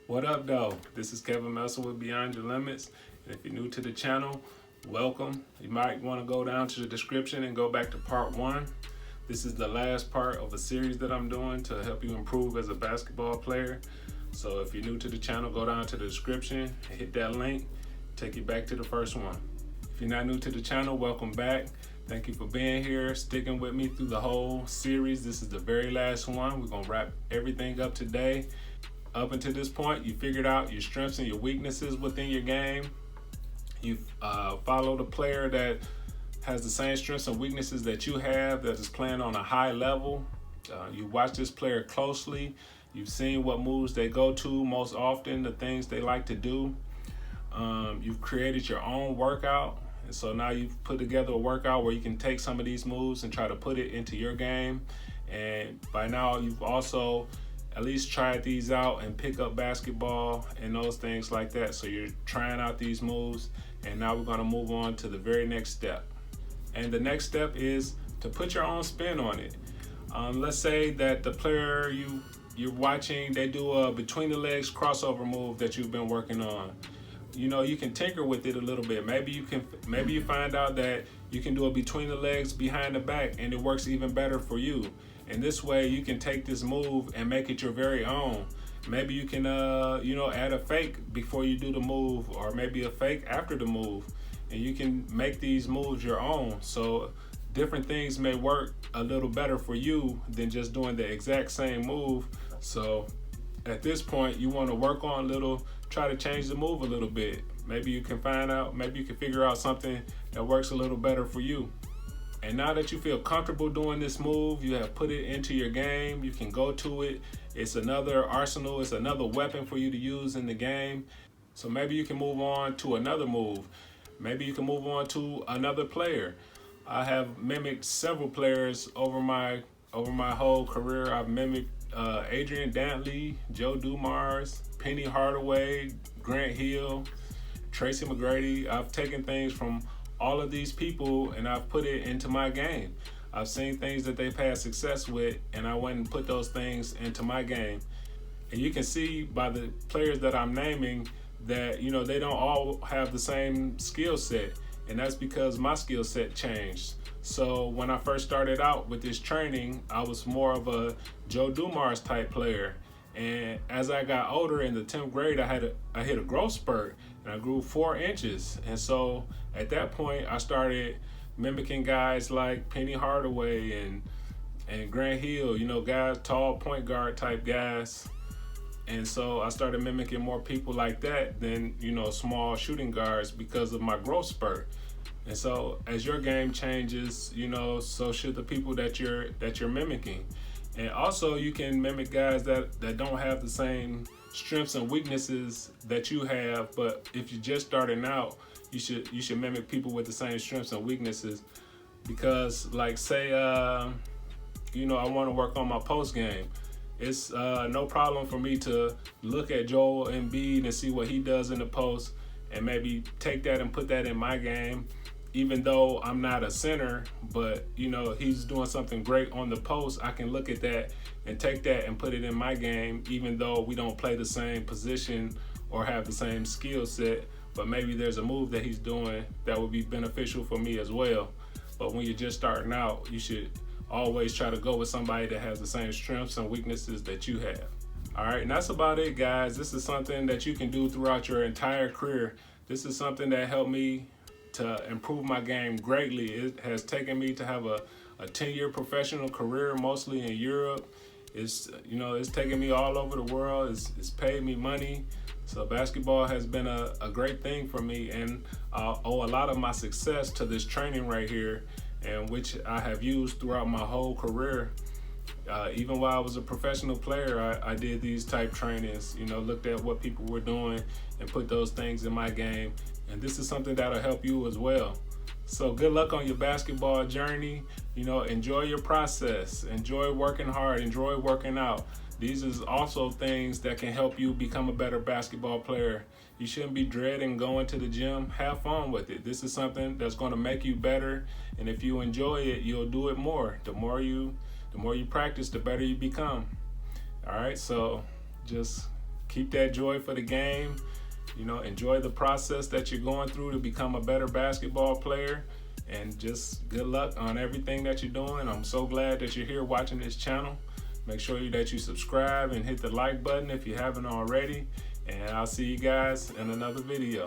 What up, though? This is Kevin Melson with Beyond Your Limits. And if you're new to the channel, welcome. You might want to go down to the description and go back to part 1. This is the last part of a series that I'm doing to help you improve as a basketball player. So if you're new to the channel, go down to the description and hit that link, take you back to the first one. If you're not new to the channel, welcome back. Thank you for being here, sticking with me through the whole series. This is the very last one. We're gonna wrap everything up today. Up until this point, you figured out your strengths and your weaknesses within your game. You followed a player that has the same strengths and weaknesses that you have, that is playing on a high level. You watch this player closely. You've seen what moves they go to most often, the things they like to do. You've created your own workout. And so now you've put together a workout where you can take some of these moves and try to put it into your game. And by now you've also at least tried these out and pick up basketball and those things like that. So you're trying out these moves, and now we're gonna move on to the very next step. And the next step is to put your own spin on it. Let's say that the player you're watching, they do a between the legs crossover move that you've been working on. You know, you can tinker with it a little bit. Maybe you find out that you can do it between the legs, behind the back, and it works even better for you. And this way you can take this move and make it your very own. Maybe you can add a fake before you do the move, or maybe a fake after the move, and you can make these moves your own. So different things may work a little better for you than just doing the exact same move. So at this point, you want to work on try to change the move a little bit. Maybe you can figure out something that works a little better for you. And now that you feel comfortable doing this move, you have put it into your game, you can go to it. It's another arsenal, it's another weapon for you to use in the game. So maybe you can move on to another move. Maybe you can move on to another player. I have mimicked several players over my whole career. I've mimicked Adrian Dantley, Joe Dumars, Penny Hardaway, Grant Hill, Tracy McGrady. I've taken things from all of these people and I've put it into my game. I've seen things that they've had success with, and I went and put those things into my game. And you can see by the players that I'm naming that, they don't all have the same skill set, and that's because my skill set changed. So when I first started out with this training, I was more of a Joe Dumars type player. And as I got older in the 10th grade, I hit a growth spurt, and I grew 4 inches. And so at that point, I started mimicking guys like Penny Hardaway and Grant Hill, guys, tall point guard type guys. And so I started mimicking more people like that than, small shooting guards because of my growth spurt. And so as your game changes, so should the people that you're mimicking. And also you can mimic guys that don't have the same strengths and weaknesses that you have, but if you're just starting out, you should mimic people with the same strengths and weaknesses. Because like say I want to work on my post game. It's no problem for me to look at Joel Embiid and see what he does in the post and maybe take that and put that in my game. Even though I'm not a center, but he's doing something great on the post, I can look at that and take that and put it in my game, even though we don't play the same position or have the same skill set. But maybe there's a move that he's doing that would be beneficial for me as well. But when you're just starting out, you should always try to go with somebody that has the same strengths and weaknesses that you have. All right, and that's about it, guys. This is something that you can do throughout your entire career. This is something that helped me to improve my game greatly. It has taken me to have a 10-year professional career, mostly in Europe. It's taken me all over the world. It's paid me money. So basketball has been a great thing for me, and I owe a lot of my success to this training right here, and which I have used throughout my whole career. Even while I was a professional player, I did these type trainings, looked at what people were doing and put those things in my game. And this is something that'll help you as well. So good luck on your basketball journey. Enjoy your process, enjoy working hard, enjoy working out. These is also things that can help you become a better basketball player. You shouldn't be dreading going to the gym. Have fun with it. This is something that's going to make you better. And if you enjoy it, you'll do it more. The more you practice, the better you become. All right, so just keep that joy for the game. You know, enjoy the process that you're going through to become a better basketball player. And just good luck on everything that you're doing. I'm so glad that you're here watching this channel. Make sure that you subscribe and hit the like button if you haven't already. And I'll see you guys in another video.